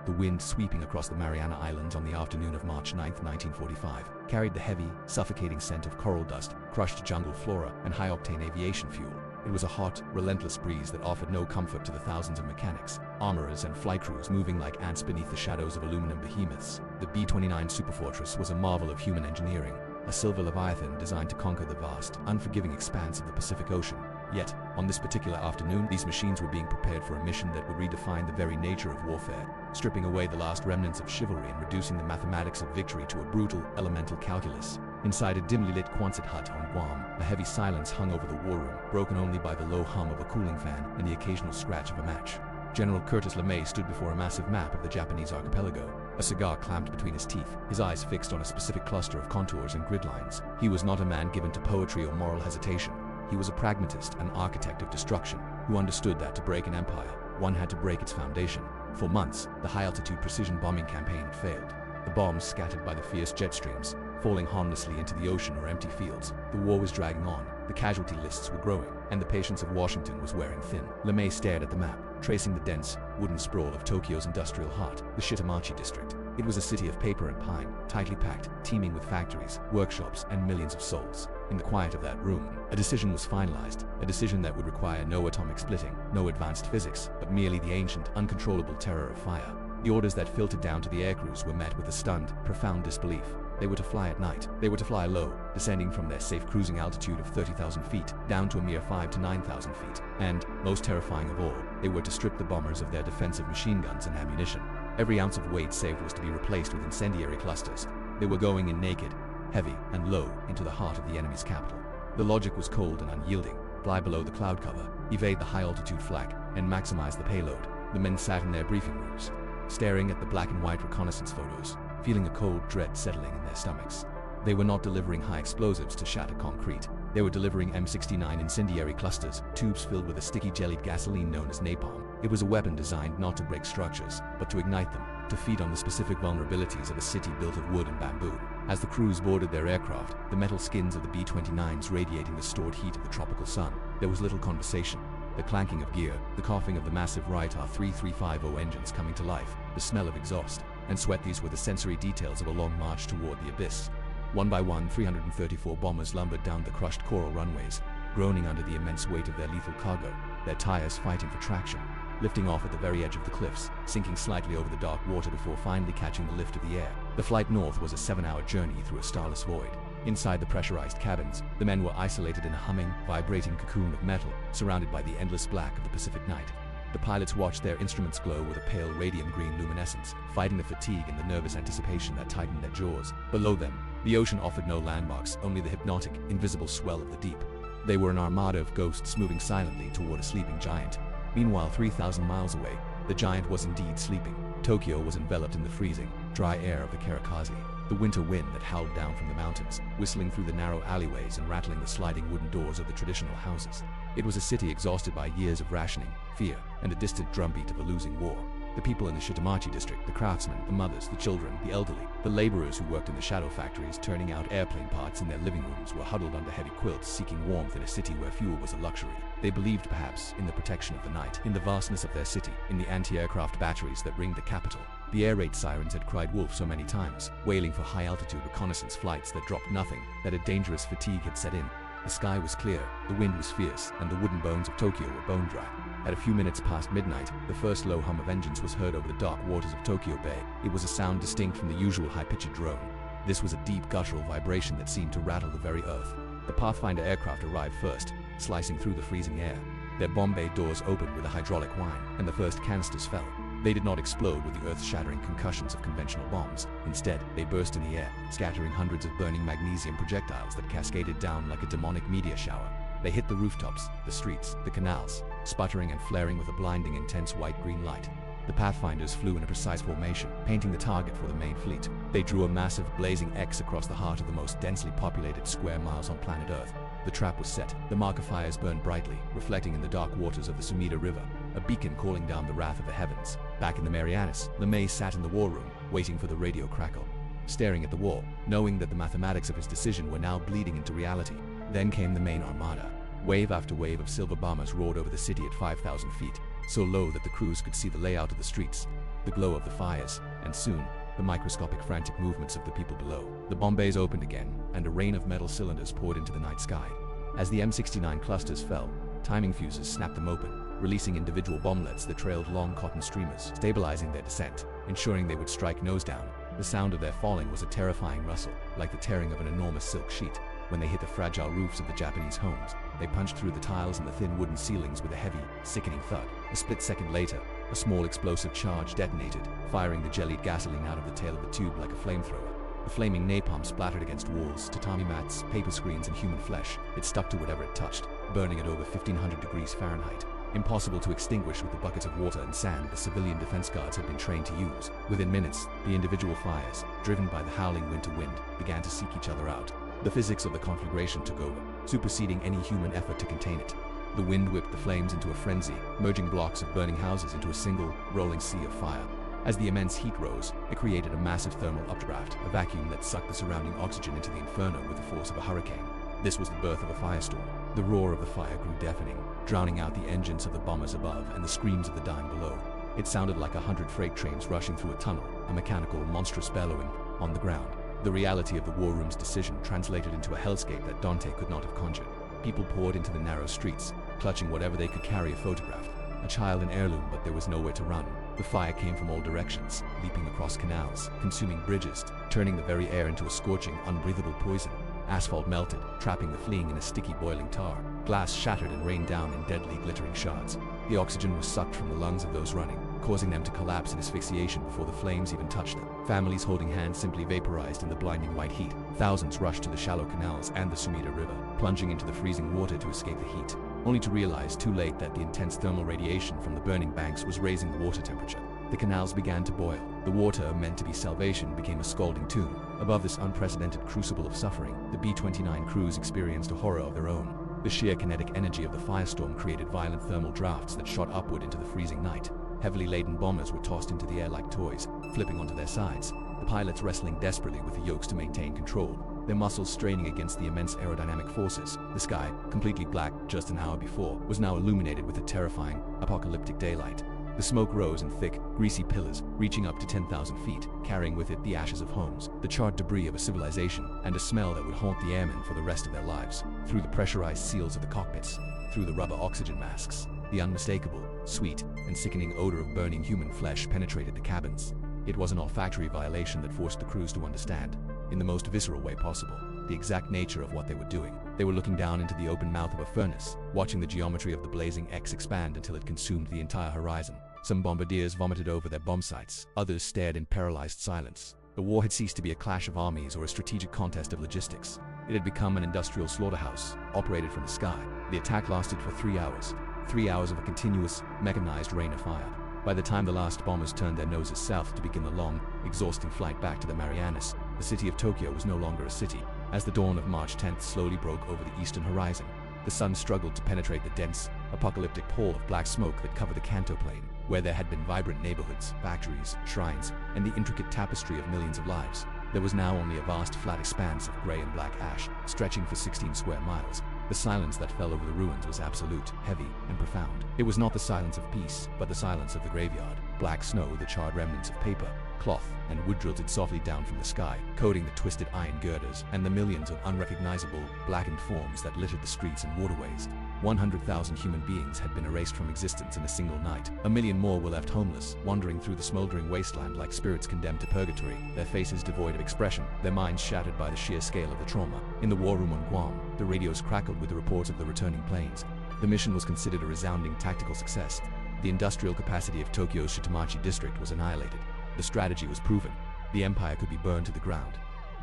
The wind sweeping across the Mariana Islands on the afternoon of March 9, 1945, carried the heavy, suffocating scent of coral dust, crushed jungle flora, and high-octane aviation fuel. It was a hot, relentless breeze that offered no comfort to the thousands of mechanics, armorers, and flight crews moving like ants beneath the shadows of aluminum behemoths. The B-29 Superfortress was a marvel of human engineering, a silver leviathan designed to conquer the vast, unforgiving expanse of the Pacific Ocean. Yet, on this particular afternoon, these machines were being prepared for a mission that would redefine the very nature of warfare, stripping away the last remnants of chivalry and reducing the mathematics of victory to a brutal, elemental calculus. Inside a dimly lit Quonset hut on Guam, a heavy silence hung over the war room, broken only by the low hum of a cooling fan and the occasional scratch of a match. General Curtis LeMay stood before a massive map of the Japanese archipelago, a cigar clamped between his teeth, his eyes fixed on a specific cluster of contours and grid lines. He was not a man given to poetry or moral hesitation. He was a pragmatist, an architect of destruction, who understood that to break an empire, one had to break its foundation. For months, the high-altitude precision bombing campaign had failed. The bombs scattered by the fierce jet streams, falling harmlessly into the ocean or empty fields. The war was dragging on, the casualty lists were growing, and the patience of Washington was wearing thin. LeMay stared at the map, tracing the dense, wooden sprawl of Tokyo's industrial heart, the Shitamachi district. It was a city of paper and pine, tightly packed, teeming with factories, workshops, and millions of souls. In the quiet of that room, a decision was finalized, a decision that would require no atomic splitting, no advanced physics, but merely the ancient, uncontrollable terror of fire. The orders that filtered down to the aircrews were met with a stunned, profound disbelief. They were to fly at night. They were to fly low, descending from their safe cruising altitude of 30,000 feet down to a mere 5,000 to 9,000 feet. And, most terrifying of all, they were to strip the bombers of their defensive machine guns and ammunition. Every ounce of weight saved was to be replaced with incendiary clusters. They were going in naked, heavy, and low into the heart of the enemy's capital. The logic was cold and unyielding. Fly below the cloud cover, evade the high-altitude flak, and maximize the payload. The men sat in their briefing rooms, staring at the black and white reconnaissance photos, feeling a cold dread settling in their stomachs. They were not delivering high explosives to shatter concrete. They were delivering M69 incendiary clusters, tubes filled with a sticky jellied gasoline known as napalm. It was a weapon designed not to break structures, but to ignite them, to feed on the specific vulnerabilities of a city built of wood and bamboo. As the crews boarded their aircraft, the metal skins of the B-29s radiating the stored heat of the tropical sun, there was little conversation. The clanking of gear, the coughing of the massive Wright R3350 engines coming to life, the smell of exhaust, and sweat, these were the sensory details of a long march toward the abyss. One by one, 334 bombers lumbered down the crushed coral runways, groaning under the immense weight of their lethal cargo, their tires fighting for traction, lifting off at the very edge of the cliffs, sinking slightly over the dark water before finally catching the lift of the air. The flight north was a 7-hour journey through a starless void. Inside the pressurized cabins, the men were isolated in a humming, vibrating cocoon of metal, surrounded by the endless black of the Pacific night. The pilots watched their instruments glow with a pale radium-green luminescence, fighting the fatigue and the nervous anticipation that tightened their jaws. Below them, the ocean offered no landmarks, only the hypnotic, invisible swell of the deep. They were an armada of ghosts moving silently toward a sleeping giant. Meanwhile, 3,000 miles away, the giant was indeed sleeping. Tokyo was enveloped in the freezing, dry air of the Kirikaze, the winter wind that howled down from the mountains, whistling through the narrow alleyways and rattling the sliding wooden doors of the traditional houses. It was a city exhausted by years of rationing, fear, and a distant drumbeat of a losing war. The people in the Shitamachi district, the craftsmen, the mothers, the children, the elderly, the laborers who worked in the shadow factories turning out airplane parts in their living rooms were huddled under heavy quilts seeking warmth in a city where fuel was a luxury. They believed perhaps in the protection of the night, in the vastness of their city, in the anti-aircraft batteries that ringed the capital. The air raid sirens had cried wolf so many times, wailing for high-altitude reconnaissance flights that dropped nothing, that a dangerous fatigue had set in. The sky was clear, the wind was fierce, and the wooden bones of Tokyo were bone dry. At a few minutes past midnight, the first low hum of engines was heard over the dark waters of Tokyo Bay. It was a sound distinct from the usual high-pitched drone. This was a deep guttural vibration that seemed to rattle the very earth. The Pathfinder aircraft arrived first, slicing through the freezing air. Their bomb bay doors opened with a hydraulic whine, and the first canisters fell. They did not explode with the earth-shattering concussions of conventional bombs. Instead, they burst in the air, scattering hundreds of burning magnesium projectiles that cascaded down like a demonic meteor shower. They hit the rooftops, the streets, the canals, sputtering and flaring with a blinding, intense white-green light. The Pathfinders flew in a precise formation, painting the target for the main fleet. They drew a massive, blazing X across the heart of the most densely populated square miles on planet Earth. The trap was set. The marker fires burned brightly, reflecting in the dark waters of the Sumida River, a beacon calling down the wrath of the heavens. Back in the Marianas, LeMay sat in the war room, waiting for the radio crackle, staring at the wall, knowing that the mathematics of his decision were now bleeding into reality. Then came the main armada. Wave after wave of silver bombers roared over the city at 5,000 feet, so low that the crews could see the layout of the streets. the glow of the fires, and soon, the microscopic frantic movements of the people below. The bomb bays opened again, and a rain of metal cylinders poured into the night sky. As the M69 clusters fell, timing fuses snapped them open, releasing individual bomblets that trailed long cotton streamers, stabilizing their descent, ensuring they would strike nose down. The sound of their falling was a terrifying rustle, like the tearing of an enormous silk sheet. When they hit the fragile roofs of the Japanese homes, they punched through the tiles and the thin wooden ceilings with a heavy, sickening thud. A split second later, a small explosive charge detonated, firing the jellied gasoline out of the tail of the tube like a flamethrower. The flaming napalm splattered against walls, tatami mats, paper screens, and human flesh. It stuck to whatever it touched, burning at over 1500 degrees Fahrenheit. Impossible to extinguish with the buckets of water and sand the civilian defense guards had been trained to use. Within minutes, the individual fires, driven by the howling winter wind, began to seek each other out. The physics of the conflagration took over, superseding any human effort to contain it. The wind whipped the flames into a frenzy, merging blocks of burning houses into a single, rolling sea of fire. As the immense heat rose, it created a massive thermal updraft, a vacuum that sucked the surrounding oxygen into the inferno with the force of a hurricane. This was the birth of a firestorm. The roar of the fire grew deafening, drowning out the engines of the bombers above and the screams of the dying below. It sounded like 100 freight trains rushing through a tunnel, a mechanical, monstrous bellowing on the ground. The reality of the war room's decision translated into a hellscape that Dante could not have conjured. People poured into the narrow streets, clutching whatever they could carry photographed. A child, an heirloom, but there was nowhere to run. The fire came from all directions, leaping across canals, consuming bridges, turning the very air into a scorching, unbreathable poison. Asphalt melted, trapping the fleeing in a sticky, boiling tar. Glass shattered and rained down in deadly, glittering shards. The oxygen was sucked from the lungs of those running, causing them to collapse in asphyxiation before the flames even touched them. Families holding hands simply vaporized in the blinding white heat. Thousands rushed to the shallow canals and the Sumida River, plunging into the freezing water to escape the heat, only to realize too late that the intense thermal radiation from the burning banks was raising the water temperature. The canals began to boil. The water, meant to be salvation, became a scalding tomb. Above this unprecedented crucible of suffering, the B-29 crews experienced a horror of their own. The sheer kinetic energy of the firestorm created violent thermal drafts that shot upward into the freezing night. Heavily laden bombers were tossed into the air like toys, flipping onto their sides, the pilots wrestling desperately with the yokes to maintain control, their muscles straining against the immense aerodynamic forces. The sky, completely black just an hour before, was now illuminated with a terrifying, apocalyptic daylight. The smoke rose in thick, greasy pillars, reaching up to 10,000 feet, carrying with it the ashes of homes, the charred debris of a civilization, and a smell that would haunt the airmen for the rest of their lives. Through the pressurized seals of the cockpits, through the rubber oxygen masks, the unmistakable, sweet, and sickening odor of burning human flesh penetrated the cabins. It was an olfactory violation that forced the crews to understand, in the most visceral way possible, the exact nature of what they were doing. They were looking down into the open mouth of a furnace, watching the geometry of the blazing X expand until it consumed the entire horizon. Some bombardiers vomited over their bomb sites, others stared in paralyzed silence. The war had ceased to be a clash of armies or a strategic contest of logistics. It had become an industrial slaughterhouse, operated from the sky. The attack lasted for 3 hours. 3 hours of a continuous, mechanized rain of fire. By the time the last bombers turned their noses south to begin the long, exhausting flight back to the Marianas, the city of Tokyo was no longer a city. As the dawn of March 10th slowly broke over the eastern horizon, the sun struggled to penetrate the dense, apocalyptic pall of black smoke that covered the Kanto plain, where there had been vibrant neighborhoods, factories, shrines, and the intricate tapestry of millions of lives. There was now only a vast flat expanse of gray and black ash, stretching for 16 square miles. The silence that fell over the ruins was absolute, heavy, and profound. It was not the silence of peace, but the silence of the graveyard. Black snow, the charred remnants of paper, cloth, and wood drifted softly down from the sky, coating the twisted iron girders and the millions of unrecognizable, blackened forms that littered the streets and waterways. 100,000 human beings had been erased from existence in a single night. 1 million more were left homeless, wandering through the smoldering wasteland like spirits condemned to purgatory, their faces devoid of expression, their minds shattered by the sheer scale of the trauma. In the war room on Guam, the radios crackled with the reports of the returning planes. The mission was considered a resounding tactical success. The industrial capacity of Tokyo's Shitamachi district was annihilated. The strategy was proven. The empire could be burned to the ground.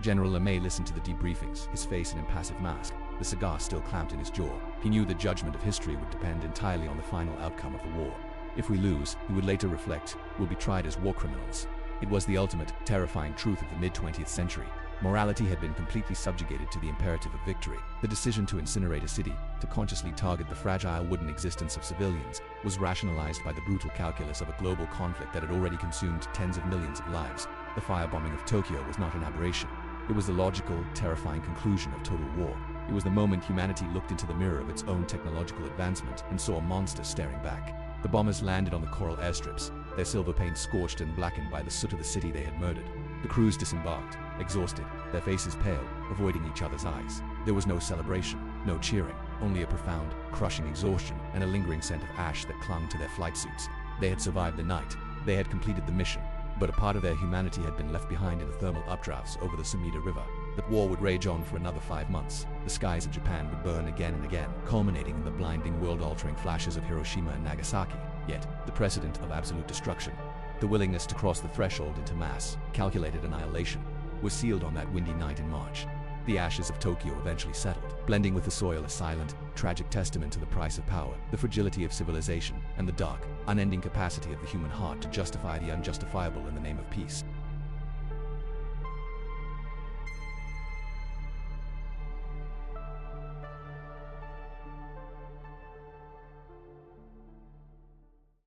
General LeMay listened to the debriefings, his face an impassive mask, the cigar still clamped in his jaw. He knew the judgment of history would depend entirely on the final outcome of the war. If we lose, he would later reflect, we'll be tried as war criminals. It was the ultimate, terrifying truth of the mid-20th century. Morality had been completely subjugated to the imperative of victory. The decision to incinerate a city, to consciously target the fragile wooden existence of civilians, was rationalized by the brutal calculus of a global conflict that had already consumed tens of millions of lives. The firebombing of Tokyo was not an aberration. It was the logical, terrifying conclusion of total war. It was the moment humanity looked into the mirror of its own technological advancement and saw a monster staring back. The bombers landed on the coral airstrips, their silver paint scorched and blackened by the soot of the city they had murdered. The crews disembarked, exhausted, their faces pale, avoiding each other's eyes. There was no celebration, no cheering, only a profound, crushing exhaustion and a lingering scent of ash that clung to their flight suits. They had survived the night. They had completed the mission. But a part of their humanity had been left behind in the thermal updrafts over the Sumida River. The war would rage on for another 5 months. The skies of Japan would burn again and again, culminating in the blinding, world-altering flashes of Hiroshima and Nagasaki. Yet, the precedent of absolute destruction, the willingness to cross the threshold into mass, calculated annihilation, was sealed on that windy night in March. The ashes of Tokyo eventually settled, blending with the soil, a silent, tragic testament to the price of power, the fragility of civilization, and the dark, unending capacity of the human heart to justify the unjustifiable in the name of peace.